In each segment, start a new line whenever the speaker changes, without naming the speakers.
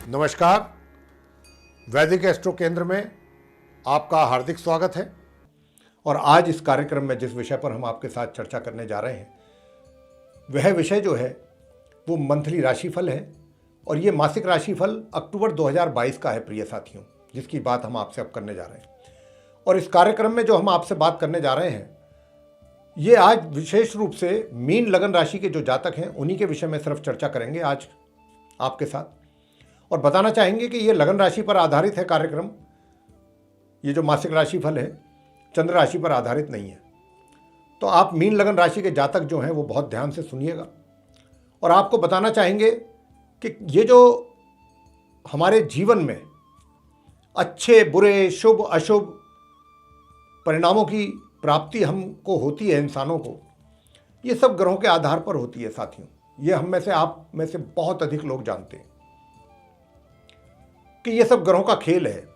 नमस्कार। वैदिक एस्ट्रो केंद्र में आपका हार्दिक स्वागत है। और आज इस कार्यक्रम में जिस विषय पर हम आपके साथ चर्चा करने जा रहे हैं वह विषय जो है वो मंथली राशिफल है। और ये मासिक राशिफल अक्टूबर 2022 का है प्रिय साथियों, जिसकी बात हम आपसे अब करने जा रहे हैं। और इस कार्यक्रम में जो हम आपसे बात करने जा रहे हैं ये आज विशेष रूप से मीन लगन राशि के जो जातक हैं उन्हीं के विषय में सिर्फ चर्चा करेंगे आज आपके साथ। और बताना चाहेंगे कि ये लगन राशि पर आधारित है कार्यक्रम। ये जो मासिक राशिफल है चंद्र राशि पर आधारित नहीं है। तो आप मीन लगन राशि के जातक जो हैं वो बहुत ध्यान से सुनिएगा। और आपको बताना चाहेंगे कि ये जो हमारे जीवन में अच्छे बुरे शुभ अशुभ परिणामों की प्राप्ति हमको होती है, इंसानों को, ये सब ग्रहों के आधार पर होती है साथियों। ये हम में से, आप में से बहुत अधिक लोग जानते हैं कि ये सब ग्रहों का खेल है।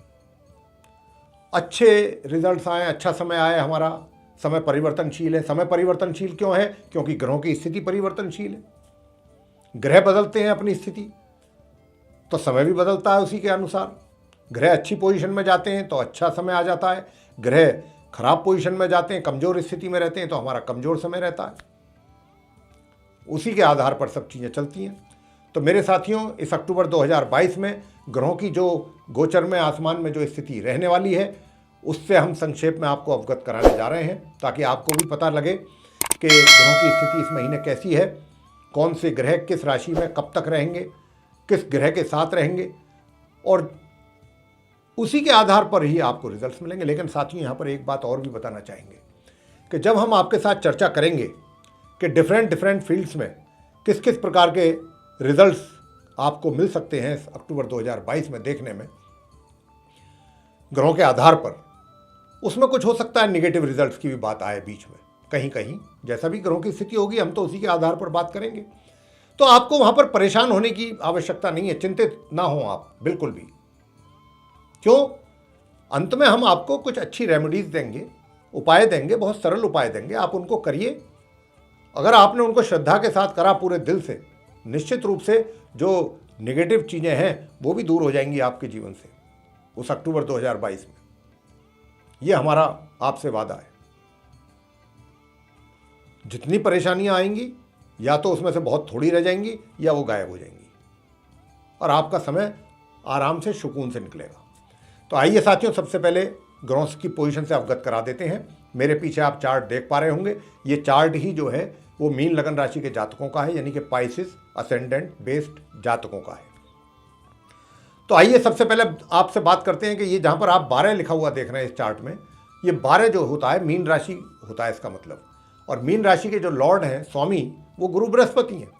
अच्छे रिजल्ट्स आए, अच्छा समय आए, हमारा समय परिवर्तनशील है। समय परिवर्तनशील क्यों है? क्योंकि ग्रहों की स्थिति परिवर्तनशील है। ग्रह बदलते हैं अपनी स्थिति तो समय भी बदलता है उसी के अनुसार। ग्रह अच्छी पोजीशन में जाते हैं तो अच्छा समय आ जाता है, ग्रह खराब पोजीशन में जाते हैं, कमजोर स्थिति में रहते हैं तो हमारा कमजोर समय रहता है। उसी के आधार पर सब चीज़ें चलती हैं। तो मेरे साथियों, इस अक्टूबर 2022 में ग्रहों की जो गोचर में आसमान में जो स्थिति रहने वाली है उससे हम संक्षेप में आपको अवगत कराने जा रहे हैं, ताकि आपको भी पता लगे कि ग्रहों की स्थिति इस महीने कैसी है, कौन से ग्रह किस राशि में कब तक रहेंगे, किस ग्रह के साथ रहेंगे, और उसी के आधार पर ही आपको रिजल्ट्स मिलेंगे। लेकिन साथियों, यहाँ पर एक बात और भी बताना चाहेंगे कि जब हम आपके साथ चर्चा करेंगे कि डिफरेंट फील्ड्स में किस किस प्रकार के रिजल्ट्स आपको मिल सकते हैं इस अक्टूबर 2022 में देखने में ग्रहों के आधार पर, उसमें कुछ हो सकता है नेगेटिव रिजल्ट्स की भी बात आए बीच में कहीं कहीं। जैसा भी ग्रहों की स्थिति होगी हम तो उसी के आधार पर बात करेंगे। तो आपको वहां पर परेशान होने की आवश्यकता नहीं है, चिंतित ना हो आप बिल्कुल भी। क्यों? अंत में हम आपको कुछ अच्छी रेमेडीज देंगे, उपाय देंगे, बहुत सरल उपाय देंगे, आप उनको करिए। अगर आपने उनको श्रद्धा के साथ करा पूरे दिल से, निश्चित रूप से जो नेगेटिव चीज़ें हैं वो भी दूर हो जाएंगी आपके जीवन से उस अक्टूबर 2022 में। ये हमारा आपसे वादा है। जितनी परेशानियां आएंगी या तो उसमें से बहुत थोड़ी रह जाएंगी या वो गायब हो जाएंगी और आपका समय आराम से सुकून से निकलेगा। तो आइए साथियों, सबसे पहले ग्रहों की पोजीशन से अवगत करा देते हैं। मेरे पीछे आप चार्ट देख पा रहे होंगे। ये चार्ट ही जो है वो मीन लगन राशि के जातकों का है, यानी कि पाइसिस असेंडेंट बेस्ड जातकों का है। तो आइए सबसे पहले आपसे बात करते हैं कि ये जहाँ पर आप 12 लिखा हुआ देख रहे हैं इस चार्ट में, ये 12 जो होता है मीन राशि होता है इसका मतलब। और मीन राशि के जो लॉर्ड हैं, स्वामी, वो गुरु बृहस्पति हैं।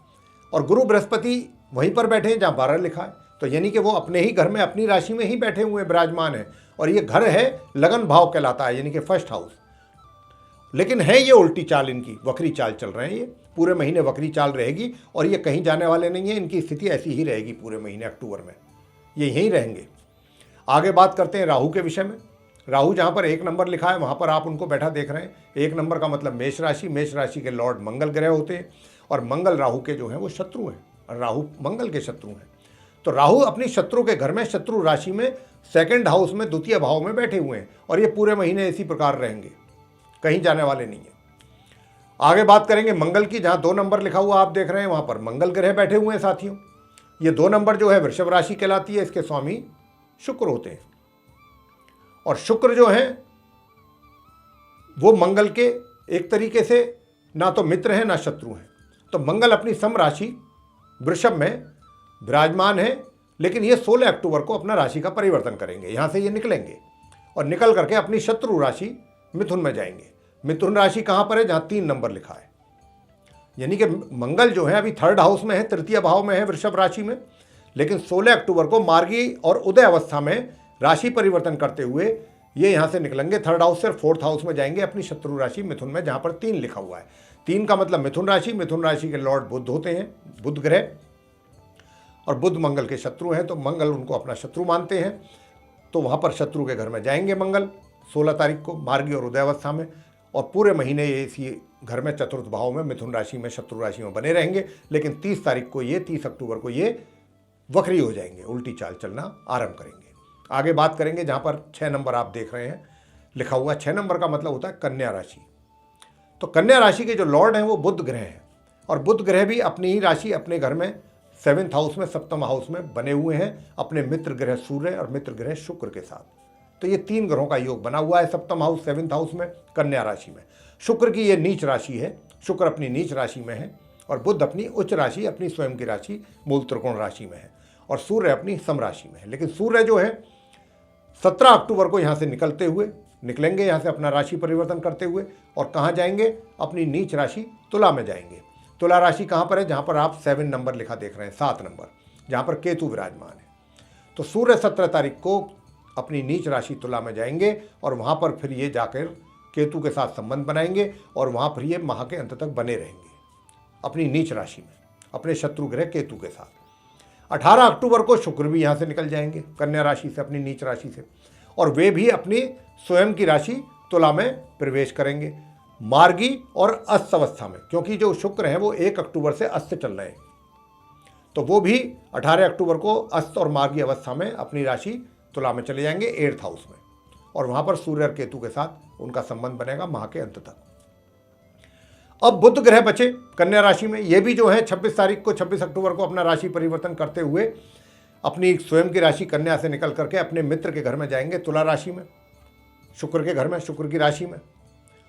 और गुरु बृहस्पति वहीं पर बैठे हैं जहाँ 12 लिखा है। तो यानी कि वो अपने ही घर में, अपनी राशि में ही बैठे हुए विराजमान है। और ये घर है लगन भाव कहलाता है, यानी कि फर्स्ट हाउस। लेकिन है ये उल्टी चाल, इनकी वक्री चाल चल रहे हैं। ये पूरे महीने वक्री चाल रहेगी और ये कहीं जाने वाले नहीं है। इनकी स्थिति ऐसी ही रहेगी पूरे महीने अक्टूबर में, ये यहीं रहेंगे। आगे बात करते हैं राहु के विषय में। राहु जहाँ पर 1 नंबर लिखा है वहाँ पर आप उनको बैठा देख रहे हैं। 1 नंबर का मतलब मेष राशि। मेष राशि के लॉर्ड मंगल ग्रह होते हैं और मंगल राहु के जो हैं वो शत्रु हैं और राहु मंगल के शत्रु हैं। तो राहु अपनी शत्रु के घर में, शत्रु राशि में, सेकंड हाउस में, द्वितीय भाव में बैठे हुए हैं और ये पूरे महीने इसी प्रकार रहेंगे, कहीं जाने वाले नहीं है। आगे बात करेंगे मंगल की। जहाँ 2 नंबर लिखा हुआ आप देख रहे हैं वहाँ पर मंगल ग्रह बैठे हुए हैं साथियों। ये 2 नंबर जो है वृषभ राशि कहलाती है, इसके स्वामी शुक्र होते हैं। और शुक्र जो है वो मंगल के एक तरीके से ना तो मित्र हैं ना शत्रु हैं। तो मंगल अपनी सम राशि वृषभ में विराजमान है, लेकिन ये 16 अक्टूबर को अपना राशि का परिवर्तन करेंगे। यहाँ से ये निकलेंगे और निकल करके अपनी शत्रु राशि मिथुन में जाएंगे। मिथुन राशि कहाँ पर है? जहाँ 3 नंबर लिखा है। यानी कि मंगल जो है अभी 3rd हाउस में है, तृतीय भाव में है वृषभ राशि में, लेकिन 16 अक्टूबर को मार्गी और उदय अवस्था में राशि परिवर्तन करते हुए ये यहाँ से निकलेंगे 3rd हाउस से 4th हाउस में जाएंगे अपनी शत्रु राशि मिथुन में, जहाँ पर 3 लिखा हुआ है। 3 का मतलब मिथुन राशि। मिथुन राशि के लॉर्ड बुध होते हैं, बुध ग्रह, और बुध मंगल के शत्रु हैं तो मंगल उनको अपना शत्रु मानते हैं। तो वहाँ पर शत्रु के घर में जाएंगे मंगल 16 तारीख को मार्गी और उदय अवस्था में, और पूरे महीने ये इसी घर में चतुर्थ भाव में मिथुन राशि में, शत्रु राशि में बने रहेंगे। लेकिन 30 तारीख को ये, 30 अक्टूबर को ये वक्री हो जाएंगे, उल्टी चाल चलना आरंभ करेंगे। आगे बात करेंगे जहाँ पर 6 नंबर आप देख रहे हैं लिखा हुआ, 6 नंबर का मतलब होता है कन्या राशि। तो कन्या राशि के जो लॉर्ड हैं वो बुध ग्रह हैं, और बुध ग्रह भी अपनी ही राशि अपने घर में 7th हाउस में, सप्तम हाउस में बने हुए हैं अपने मित्र ग्रह सूर्य और मित्र ग्रह शुक्र के साथ। तो ये 3 ग्रहों का योग बना हुआ है सप्तम हाउस 7th हाउस में कन्या राशि में। शुक्र की ये नीच राशि है, शुक्र अपनी नीच राशि में है, और बुध अपनी उच्च राशि अपनी स्वयं की राशि मूल त्रिकोण राशि में है, और सूर्य अपनी सम राशि में है। लेकिन सूर्य जो है 17 अक्टूबर को यहाँ से निकलेंगे यहाँ से अपना राशि परिवर्तन करते हुए, और कहाँ जाएंगे? अपनी नीच राशि तुला में जाएंगे। तुला राशि कहाँ पर है? जहाँ पर आप 7 नंबर लिखा देख रहे हैं, 7 नंबर, जहाँ पर केतु विराजमान है। तो सूर्य 17 तारीख को अपनी नीच राशि तुला में जाएंगे, और वहाँ पर फिर ये जाकर केतु के साथ संबंध बनाएंगे, और वहाँ पर ये माह के अंत तक बने रहेंगे अपनी नीच राशि में, अपने शत्रु ग्रह केतु के साथ। 18 अक्टूबर को शुक्र भी यहाँ से निकल जाएंगे कन्या राशि से, अपनी नीच राशि से, और वे भी अपनी स्वयं की राशि तुला में प्रवेश करेंगे मार्गी और अस्त अवस्था में, क्योंकि जो शुक्र हैं वो 1 अक्टूबर से अस्त चल रहे हैं। तो वो भी 18 अक्टूबर को अस्त और मार्गी अवस्था में अपनी राशि तुला में चले जाएंगे 8th हाउस में, और वहाँ पर सूर्य और केतु के साथ उनका संबंध बनेगा माह के अंत तक। अब बुध ग्रह बचे कन्या राशि में, ये भी जो है 26 तारीख को, 26 अक्टूबर को अपना राशि परिवर्तन करते हुए अपनी स्वयं की राशि कन्या से निकल करके अपने मित्र के घर में जाएंगे तुला राशि में, शुक्र के घर में, शुक्र की राशि में,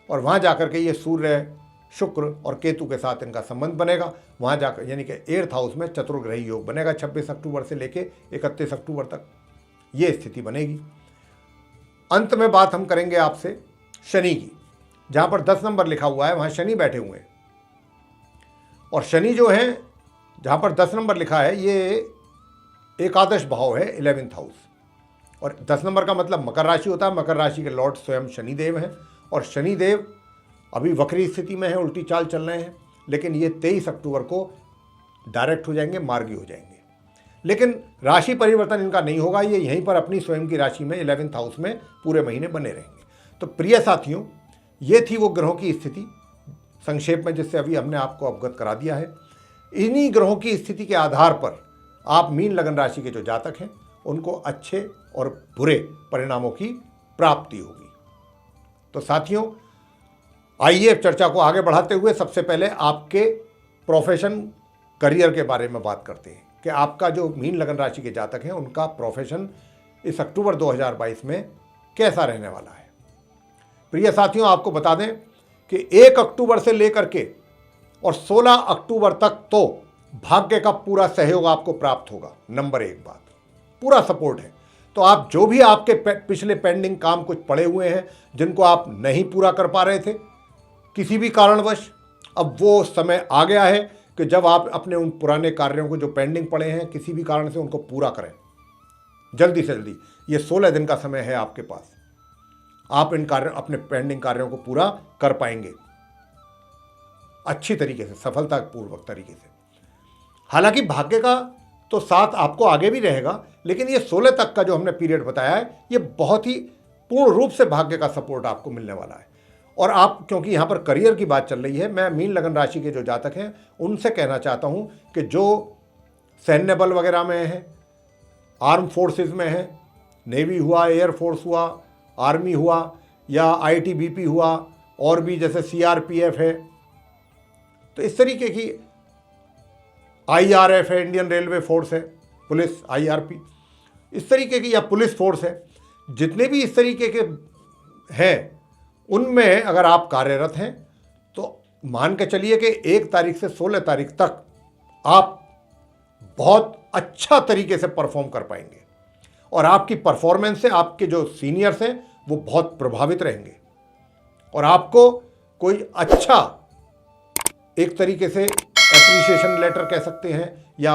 और वहाँ जाकर के ये सूर्य शुक्र और केतु के साथ इनका संबंध बनेगा। वहाँ जाकर यानी कि 8th हाउस में चतुर्ग्रही योग बनेगा 26 अक्टूबर से लेके 31 अक्टूबर तक ये स्थिति बनेगी। अंत में बात हम करेंगे आपसे शनि की, जहाँ पर 10 नंबर लिखा हुआ है वहाँ शनि बैठे हुए हैं, और शनि जो है जहाँ पर 10 नंबर लिखा है ये एकादश भाव है 11th हाउस, और 10 नंबर का मतलब मकर राशि होता है। मकर राशि के लॉर्ड स्वयं शनिदेव हैं, और शनिदेव अभी वक्री स्थिति में है, उल्टी चाल चल रहे हैं, लेकिन ये 23 अक्टूबर को डायरेक्ट हो जाएंगे, मार्गी हो जाएंगे। लेकिन राशि परिवर्तन इनका नहीं होगा, ये यहीं पर अपनी स्वयं की राशि में 11th हाउस में पूरे महीने बने रहेंगे। तो प्रिय साथियों, ये थी वो ग्रहों की स्थिति संक्षेप में जिससे अभी हमने आपको अवगत करा दिया है। इन्हीं ग्रहों की स्थिति के आधार पर आप मीन लगन राशि के जो जातक हैं उनको अच्छे और बुरे परिणामों की प्राप्ति होगी। तो साथियों, आइए चर्चा को आगे बढ़ाते हुए सबसे पहले आपके प्रोफेशन करियर के बारे में बात करते हैं कि आपका जो मीन लगन राशि के जातक हैं उनका प्रोफेशन इस अक्टूबर 2022 में कैसा रहने वाला है। प्रिय साथियों, आपको बता दें कि 1 अक्टूबर से लेकर के और 16 अक्टूबर तक तो भाग्य का पूरा सहयोग आपको प्राप्त होगा। नंबर 1 बात, पूरा सपोर्ट है। तो आप जो भी आपके पिछले पेंडिंग काम कुछ पड़े हुए हैं जिनको आप नहीं पूरा कर पा रहे थे किसी भी कारणवश, अब वो समय आ गया है कि जब आप अपने उन पुराने कार्यों को जो पेंडिंग पड़े हैं किसी भी कारण से उनको पूरा करें जल्दी से जल्दी। ये 16 दिन का समय है आपके पास, आप इन कार्य अपने पेंडिंग कार्यों को पूरा कर पाएंगे अच्छी तरीके से, सफलतापूर्वक तरीके से। हालांकि भाग्य का तो साथ आपको आगे भी रहेगा, लेकिन ये 16 तक का जो हमने पीरियड बताया है ये बहुत ही पूर्ण रूप से भाग्य का सपोर्ट आपको मिलने वाला है। और आप, क्योंकि यहाँ पर करियर की बात चल रही है, मैं मीन लगन राशि के जो जातक हैं उनसे कहना चाहता हूँ कि जो सैन्य बल वगैरह में है, आर्म फोर्सेस में है, नेवी हुआ, एयरफोर्स हुआ, आर्मी हुआ, या आईटीबीपी हुआ, और भी जैसे सीआरपीएफ है, तो इस तरीके की आईआरएफ है, इंडियन रेलवे फोर्स है, पुलिस आईआरपी, इस तरीके की, या पुलिस फोर्स है, जितने भी इस तरीके के हैं उनमें अगर आप कार्यरत हैं तो मान के चलिए कि 1 तारीख से 16 तारीख तक आप बहुत अच्छा तरीके से परफॉर्म कर पाएंगे, और आपकी परफॉर्मेंस से आपके जो सीनियर्स हैं वो बहुत प्रभावित रहेंगे, और आपको कोई अच्छा एक तरीके से एप्रिसिएशन लेटर कह सकते हैं, या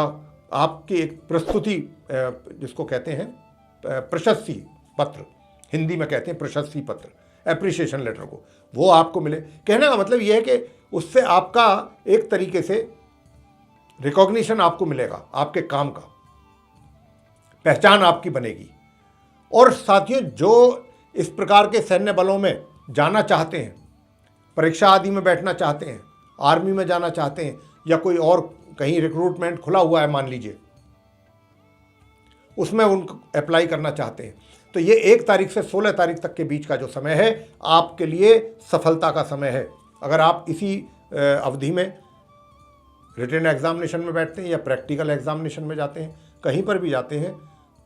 आपकी एक प्रस्तुति जिसको कहते हैं प्रशस्ति पत्र, हिंदी में कहते हैं प्रशस्ति पत्र, एप्रिसिएशन लेटर को, वो आपको मिले। कहने का मतलब ये है कि उससे आपका एक तरीके से रिकॉग्निशन आपको मिलेगा, आपके काम का पहचान आपकी बनेगी। और साथियों, जो इस प्रकार के सैन्य बलों में जाना चाहते हैं, परीक्षा आदि में बैठना चाहते हैं, आर्मी में जाना चाहते हैं, या कोई और कहीं रिक्रूटमेंट खुला हुआ है मान लीजिए, उसमें उनको अप्लाई करना चाहते हैं, तो ये 1 तारीख से 16 तारीख तक के बीच का जो समय है आपके लिए सफलता का समय है। अगर आप इसी अवधि में रिटन एग्जामिनेशन में बैठते हैं या प्रैक्टिकल एग्जामिनेशन में जाते हैं, कहीं पर भी जाते हैं,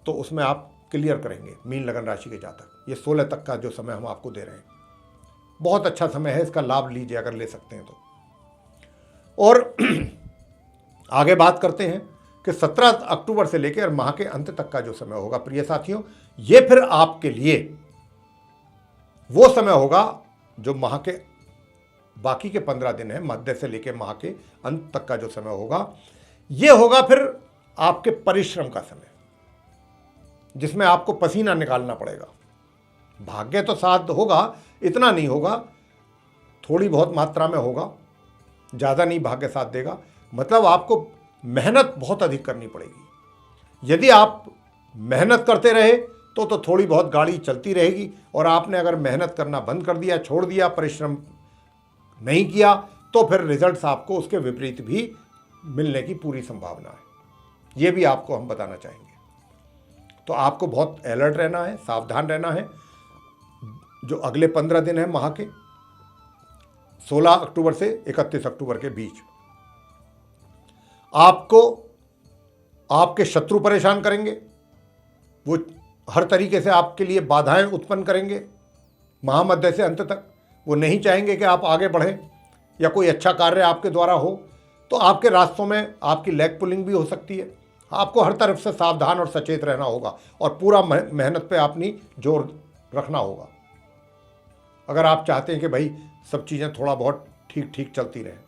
तो उसमें आप क्लियर करेंगे। मीन लगन राशि के जातक, ये 16 तक का जो समय हम आपको दे रहे हैं, बहुत अच्छा समय है, इसका लाभ लीजिए अगर ले सकते हैं तो। और आगे बात करते हैं कि 17 अक्टूबर से लेकर माह के अंत तक का जो समय होगा प्रिय साथियों, ये फिर आपके लिए वो समय होगा जो माह के बाकी के 15 दिन है, मध्य से लेकर माह के अंत तक का जो समय होगा, ये होगा फिर आपके परिश्रम का समय, जिसमें आपको पसीना निकालना पड़ेगा। भाग्य तो साथ होगा, इतना नहीं होगा, थोड़ी बहुत मात्रा में होगा, ज़्यादा नहीं भाग्य साथ देगा। मतलब आपको मेहनत बहुत अधिक करनी पड़ेगी। यदि आप मेहनत करते रहे तो थोड़ी बहुत गाड़ी चलती रहेगी, और आपने अगर मेहनत करना बंद कर दिया, छोड़ दिया, परिश्रम नहीं किया, तो फिर रिजल्ट्स आपको उसके विपरीत भी मिलने की पूरी संभावना है। ये भी आपको हम बताना चाहेंगे। तो आपको बहुत अलर्ट रहना है, सावधान रहना है। जो अगले 15 दिन है माह के, 16 अक्टूबर से 31 अक्टूबर के बीच, आपको आपके शत्रु परेशान करेंगे, वो हर तरीके से आपके लिए बाधाएं उत्पन्न करेंगे। महामध्य से अंत तक वो नहीं चाहेंगे कि आप आगे बढ़ें या कोई अच्छा कार्य आपके द्वारा हो, तो आपके रास्तों में आपकी लेग पुलिंग भी हो सकती है। आपको हर तरफ से सावधान और सचेत रहना होगा, और पूरा मेहनत पे अपनी जोर रखना होगा, अगर आप चाहते हैं कि भाई सब चीज़ें थोड़ा बहुत ठीक ठीक चलती रहें।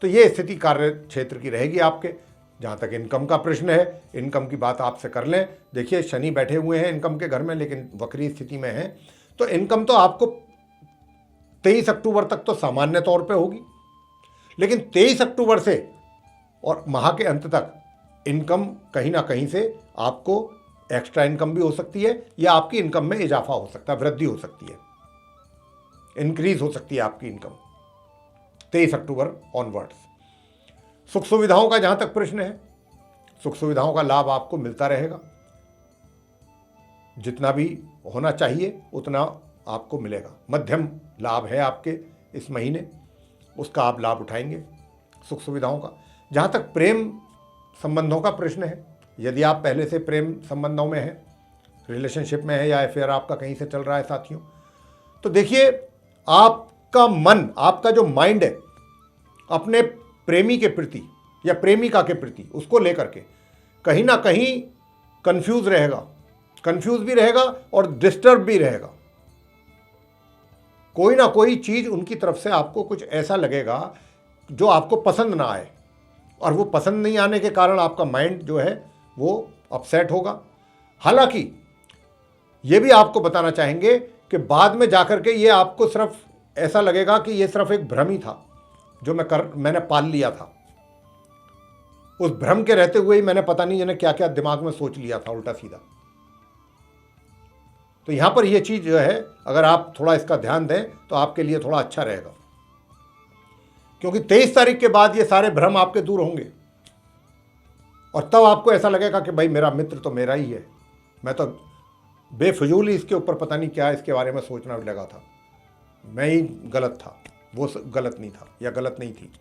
तो ये स्थिति कार्य क्षेत्र की रहेगी आपके। जहाँ तक इनकम का प्रश्न है, इनकम की बात आपसे कर लें। देखिए, शनि बैठे हुए हैं इनकम के घर में, लेकिन वक्री स्थिति में है, तो इनकम तो आपको 23 अक्टूबर तक तो सामान्य तौर पे होगी, लेकिन 23 अक्टूबर से और माह के अंत तक इनकम कहीं ना कहीं से आपको एक्स्ट्रा इनकम भी हो सकती है, या आपकी इनकम में इजाफा हो सकता है, वृद्धि हो सकती है, इंक्रीज हो सकती है आपकी इनकम 23 अक्टूबर ऑनवर्ड्स। सुख सुविधाओं का जहां तक प्रश्न है, सुख सुविधाओं का लाभ आपको मिलता रहेगा, जितना भी होना चाहिए उतना आपको मिलेगा। मध्यम लाभ है आपके इस महीने, उसका आप लाभ उठाएंगे सुख सुविधाओं का। जहाँ तक प्रेम संबंधों का प्रश्न है, यदि आप पहले से प्रेम संबंधों में हैं, रिलेशनशिप में है, या अफेयर आपका कहीं से चल रहा है साथियों, तो देखिए, आपका मन, आपका जो माइंड है अपने प्रेमी के प्रति या प्रेमिका के प्रति, उसको लेकर के कहीं ना कहीं कंफ्यूज रहेगा, कंफ्यूज भी रहेगा और डिस्टर्ब भी रहेगा। कोई ना कोई चीज़ उनकी तरफ से आपको कुछ ऐसा लगेगा जो आपको पसंद ना आए, और वो पसंद नहीं आने के कारण आपका माइंड जो है वो अपसेट होगा। हालांकि ये भी आपको बताना चाहेंगे कि बाद में जाकर के ये आपको सिर्फ ऐसा लगेगा कि ये सिर्फ एक भ्रम ही था जो मैंने पाल लिया था। उस भ्रम के रहते हुए ही मैंने पता नहीं मैंने क्या क्या दिमाग में सोच लिया था उल्टा सीधा। तो यहां पर ये चीज जो है, अगर आप थोड़ा इसका ध्यान दें तो आपके लिए थोड़ा अच्छा रहेगा, क्योंकि 23 तारीख के बाद ये सारे भ्रम आपके दूर होंगे, और तब आपको ऐसा लगेगा कि भाई मेरा मित्र तो मेरा ही है, मैं तो बेफजूल ही इसके ऊपर पता नहीं क्या इसके बारे में सोचना भी लगा था, मैं ही गलत था, वो गलत नहीं था या गलत नहीं थी।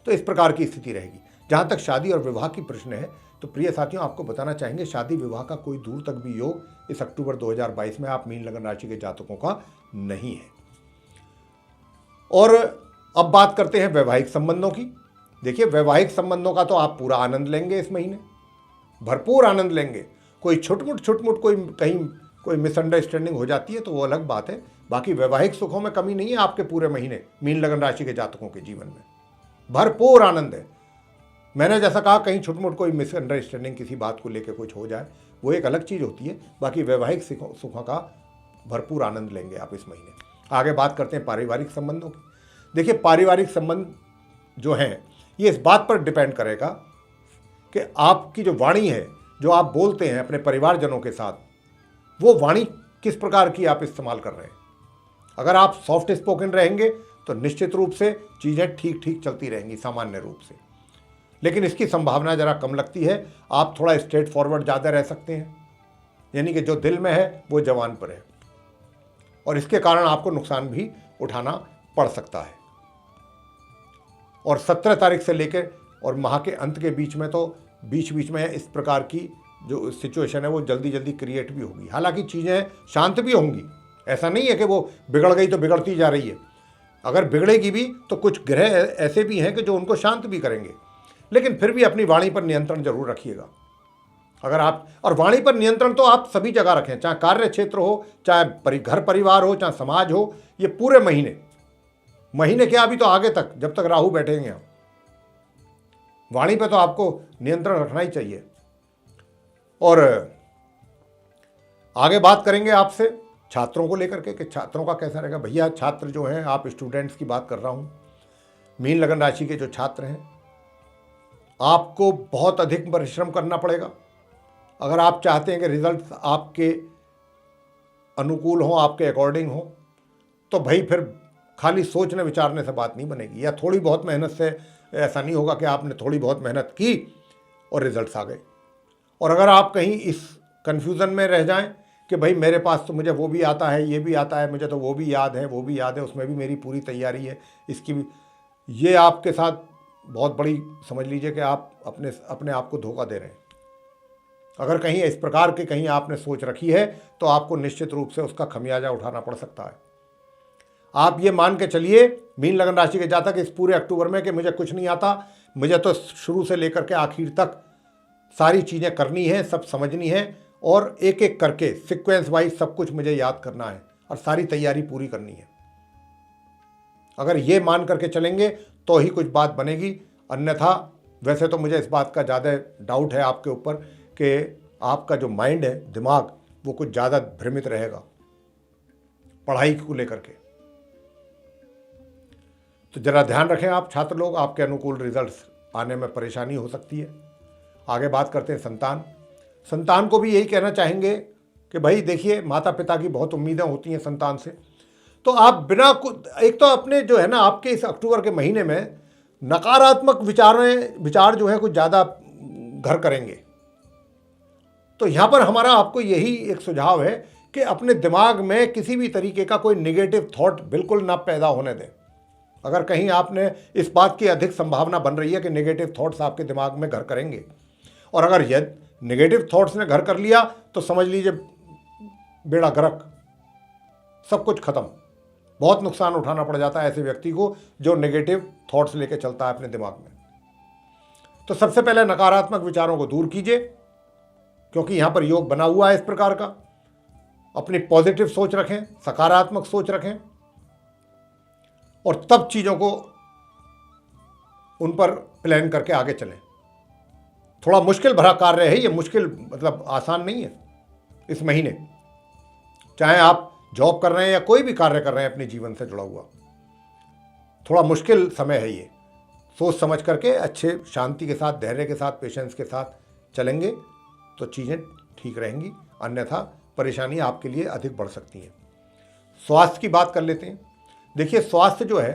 तो इस प्रकार की स्थिति रहेगी। जहाँ तक शादी और विवाह की प्रश्न है, तो प्रिय साथियों आपको बताना चाहेंगे, शादी विवाह का कोई दूर तक भी योग इस अक्टूबर 2022 में आप मीन लगन राशि के जातकों का नहीं है। और अब बात करते हैं वैवाहिक संबंधों की। देखिए, वैवाहिक संबंधों का तो आप पूरा आनंद लेंगे इस महीने, भरपूर आनंद लेंगे। कोई छुटमुट कोई कहीं कोई मिसअंडरस्टैंडिंग हो जाती है तो वो अलग बात है, बाकी वैवाहिक सुखों में कमी नहीं है आपके पूरे महीने मीन लगन राशि के जातकों के जीवन में, भरपूर आनंद है। मैंने जैसा कहा, कहीं छुटमुट कोई मिसअंडरस्टैंडिंग किसी बात को लेकर कुछ हो जाए, वो एक अलग चीज़ होती है, बाकी वैवाहिक सुखों का भरपूर आनंद लेंगे आप इस महीने। आगे बात करते हैं पारिवारिक संबंधों की। देखिए, पारिवारिक संबंध जो हैं ये इस बात पर डिपेंड करेगा कि आपकी जो वाणी है, जो आप बोलते हैं अपने परिवारजनों के साथ, वो वाणी किस प्रकार की आप इस्तेमाल कर रहे हैं। अगर आप सॉफ्ट स्पोकन रहेंगे तो निश्चित रूप से चीज़ें ठीक ठीक चलती रहेंगी सामान्य रूप से, लेकिन इसकी संभावना ज़रा कम लगती है। आप थोड़ा स्ट्रेट फॉरवर्ड ज़्यादा रह सकते हैं, यानी कि जो दिल में है वो जवान पर है, और इसके कारण आपको नुकसान भी उठाना पड़ सकता है। और 17 तारीख से लेकर और माह के अंत के बीच में तो बीच बीच में इस प्रकार की जो सिचुएशन है वो जल्दी जल्दी क्रिएट भी होगी। हालांकि चीज़ें शांत भी होंगी, ऐसा नहीं है कि वो बिगड़ गई तो बिगड़ती जा रही है। अगर बिगड़ेगी भी तो कुछ ग्रह ऐसे भी हैं कि जो उनको शांत भी करेंगे, लेकिन फिर भी अपनी वाणी पर नियंत्रण जरूर रखिएगा। अगर आप, और वाणी पर नियंत्रण तो आप सभी जगह रखें, चाहे कार्य क्षेत्र हो, चाहे घर परिवार हो, चाहे समाज हो, ये पूरे महीने क्या, अभी तो आगे तक जब तक राहु बैठेंगे हम, वाणी पे तो आपको नियंत्रण रखना ही चाहिए। और आगे बात करेंगे आपसे छात्रों को लेकर के कि छात्रों का कैसा रहेगा। भैया छात्र जो हैं, आप स्टूडेंट्स की बात कर रहा हूं, मीन लगन राशि के जो छात्र हैं, आपको बहुत अधिक परिश्रम करना पड़ेगा। अगर आप चाहते हैं कि रिजल्ट आपके अनुकूल हो, आपके अकॉर्डिंग हो, तो भाई फिर खाली सोचने विचारने से बात नहीं बनेगी, या थोड़ी बहुत मेहनत से ऐसा नहीं होगा कि आपने थोड़ी बहुत मेहनत की और रिजल्ट्स आ गए। और अगर आप कहीं इस कन्फ्यूज़न में रह जाएं कि भाई मेरे पास तो मुझे वो भी आता है, ये भी आता है, मुझे तो वो भी याद है, वो भी याद है, उसमें भी मेरी पूरी तैयारी है, इसकी भी, ये आपके साथ बहुत बड़ी, समझ लीजिए कि आप अपने आप को धोखा दे रहे हैं। अगर कहीं इस प्रकार की कहीं आपने सोच रखी है तो आपको निश्चित रूप से उसका खमियाजा उठाना पड़ सकता है। आप ये मान के चलिए मीन लगन राशि के जातक इस पूरे अक्टूबर में कि मुझे कुछ नहीं आता, मुझे तो शुरू से लेकर के आखिर तक सारी चीज़ें करनी है, सब समझनी है, और एक एक करके सीक्वेंस वाइज सब कुछ मुझे याद करना है और सारी तैयारी पूरी करनी है। अगर ये मान करके चलेंगे तो ही कुछ बात बनेगी, अन्यथा वैसे तो मुझे इस बात का ज़्यादा डाउट है आपके ऊपर कि आपका जो माइंड है, दिमाग, वो कुछ ज़्यादा भ्रमित रहेगा पढ़ाई को लेकर के। तो ज़रा ध्यान रखें आप छात्र लोग, आपके अनुकूल रिजल्ट्स आने में परेशानी हो सकती है। आगे बात करते हैं संतान को भी यही कहना चाहेंगे कि भाई देखिए, माता पिता की बहुत उम्मीदें होती हैं संतान से, तो आप बिना एक तो अपने जो है ना, आपके इस अक्टूबर के महीने में नकारात्मक विचार जो है कुछ ज़्यादा घर करेंगे। तो यहाँ पर हमारा आपको यही एक सुझाव है कि अपने दिमाग में किसी भी तरीके का कोई नेगेटिव थॉट बिल्कुल ना पैदा होने दें। अगर कहीं आपने इस बात की अधिक संभावना बन रही है कि नेगेटिव थॉट्स आपके दिमाग में घर करेंगे, और अगर यदि नेगेटिव थॉट्स ने घर कर लिया तो समझ लीजिए बेड़ा गर्क, सब कुछ खत्म। बहुत नुकसान उठाना पड़ जाता है ऐसे व्यक्ति को जो नेगेटिव थॉट्स लेके चलता है अपने दिमाग में। तो सबसे पहले नकारात्मक विचारों को दूर कीजिए, क्योंकि यहां पर योग बना हुआ है इस प्रकार का। अपनी पॉजिटिव सोच रखें, सकारात्मक सोच रखें, और तब चीज़ों को उन पर प्लान करके आगे चलें। थोड़ा मुश्किल भरा कार्य है ये, मुश्किल मतलब आसान नहीं है इस महीने। चाहे आप जॉब कर रहे हैं या कोई भी कार्य कर रहे हैं अपने जीवन से जुड़ा हुआ, थोड़ा मुश्किल समय है ये। सोच समझ करके अच्छे शांति के साथ, धैर्य के साथ, पेशेंस के साथ चलेंगे तो चीज़ें ठीक रहेंगी, अन्यथा परेशानी आपके लिए अधिक बढ़ सकती हैं। स्वास्थ्य की बात कर लेते हैं। देखिए, स्वास्थ्य जो है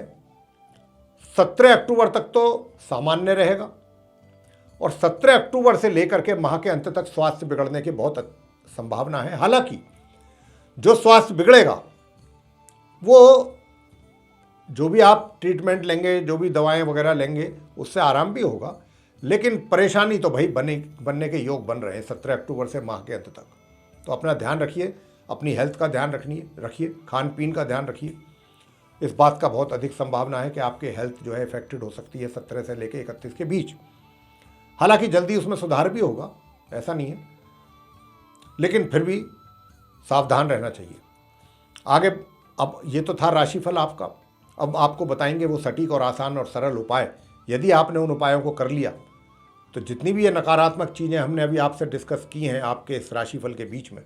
17 अक्टूबर तक तो सामान्य रहेगा, और 17 अक्टूबर से लेकर के माह के अंत तक स्वास्थ्य बिगड़ने की बहुत संभावना है। हालांकि जो स्वास्थ्य बिगड़ेगा वो, जो भी आप ट्रीटमेंट लेंगे, जो भी दवाएं वगैरह लेंगे, उससे आराम भी होगा, लेकिन परेशानी तो भाई बनने के योग बन रहे हैं 17 अक्टूबर से माह के अंत तक। तो अपना ध्यान रखिए, अपनी हेल्थ का ध्यान रखिए, खान पीन का ध्यान रखिए। इस बात का बहुत अधिक संभावना है कि आपकी हेल्थ जो है इफेक्टेड हो सकती है 17 से लेकर 31 के बीच। हालांकि जल्दी उसमें सुधार भी होगा, ऐसा नहीं है, लेकिन फिर भी सावधान रहना चाहिए। आगे, अब ये तो था राशिफल आपका, अब आपको बताएंगे वो सटीक और आसान और सरल उपाय। यदि आपने उन उपायों को कर लिया तो जितनी भी ये नकारात्मक चीज़ें हमने अभी आपसे डिस्कस की हैं आपके इस राशिफल के बीच में,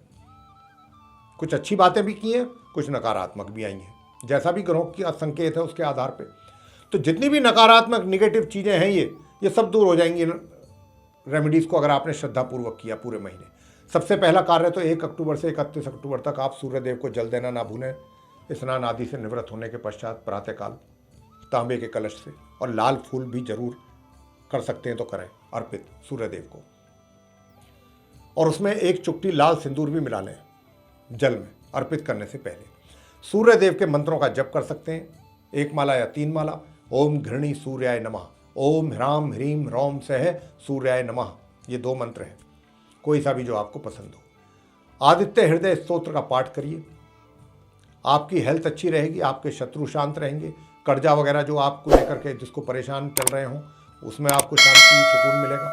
कुछ अच्छी बातें भी की हैं, कुछ नकारात्मक भी आई हैं, जैसा भी ग्रहों का संकेत है उसके आधार पे। तो जितनी भी नकारात्मक निगेटिव चीज़ें हैं ये सब दूर हो जाएंगी रेमेडीज़ को अगर आपने श्रद्धापूर्वक किया पूरे महीने। सबसे पहला कार्य तो 1 अक्टूबर से 31 अक्टूबर तक आप सूर्यदेव को जल देना ना भूलें। स्नान आदि से निवृत्त होने के पश्चात प्रातःकाल तांबे के कलश से, और लाल फूल भी जरूर कर सकते हैं तो करें अर्पित सूर्यदेव को। और उसमें एक चुटकी लाल सिंदूर भी मिला लें जल में अर्पित करने से पहले। सूर्यदेव के मंत्रों का जप कर सकते हैं, 1 माला या 3 माला। ओम घृणी सूर्याय नमः, ओम ह्राम ह्रीम रौम सह सूर्याय नमः, ये 2 मंत्र हैं, कोई सा भी जो आपको पसंद हो। आदित्य हृदय स्तोत्र का पाठ करिए, आपकी हेल्थ अच्छी रहेगी, आपके शत्रु शांत रहेंगे, कर्जा वगैरह जो आपको लेकर के जिसको परेशान चल रहे हों उसमें आपको शांति सुकून मिलेगा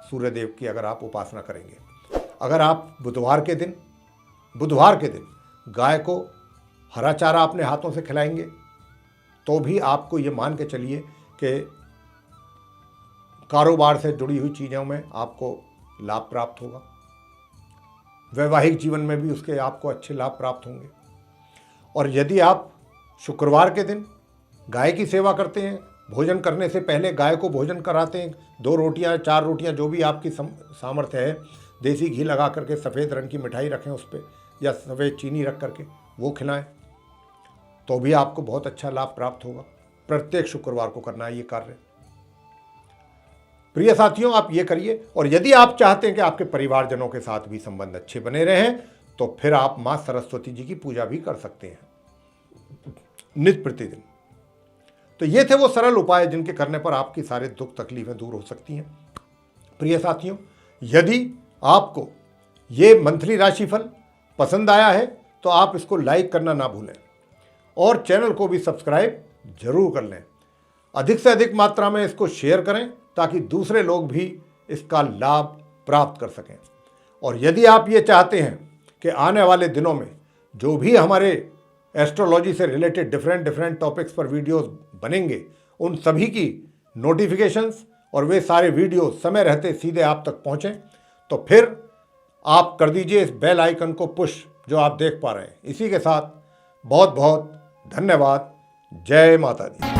सूर्यदेव की अगर आप उपासना करेंगे। अगर आप बुधवार के दिन गाय को हरा चारा अपने हाथों से खिलाएंगे तो भी आपको ये मान के चलिए कि कारोबार से जुड़ी हुई चीज़ों में आपको लाभ प्राप्त होगा, वैवाहिक जीवन में भी उसके आपको अच्छे लाभ प्राप्त होंगे। और यदि आप शुक्रवार के दिन गाय की सेवा करते हैं, भोजन करने से पहले गाय को भोजन कराते हैं, 2 रोटियां 4 रोटियां जो भी आपकी सामर्थ्य है, देसी घी लगा करके सफ़ेद रंग की मिठाई रखें उस पर या सफ़ेद चीनी रख करके वो खिलाएं तो भी आपको बहुत अच्छा लाभ प्राप्त होगा। प्रत्येक शुक्रवार को करना है ये कार्य। प्रिय साथियों, आप ये करिए। और यदि आप चाहते हैं कि आपके परिवारजनों के साथ भी संबंध अच्छे बने रहें तो फिर आप माँ सरस्वती जी की पूजा भी कर सकते हैं नित्य प्रतिदिन। तो ये थे वो सरल उपाय जिनके करने पर आपकी सारे दुख तकलीफें दूर हो सकती हैं। प्रिय साथियों, यदि आपको ये मंथली राशिफल पसंद आया है तो आप इसको लाइक करना ना भूलें और चैनल को भी सब्सक्राइब जरूर कर लें। अधिक से अधिक मात्रा में इसको शेयर करें ताकि दूसरे लोग भी इसका लाभ प्राप्त कर सकें। और यदि आप ये चाहते हैं कि आने वाले दिनों में जो भी हमारे एस्ट्रोलॉजी से रिलेटेड डिफरेंट टॉपिक्स पर वीडियोस बनेंगे उन सभी की नोटिफिकेशंस और वे सारे वीडियो समय रहते सीधे आप तक पहुँचें तो फिर आप कर दीजिए इस बेल आइकन को पुश जो आप देख पा रहे हैं। इसी के साथ बहुत बहुत धन्यवाद। जय माता दी।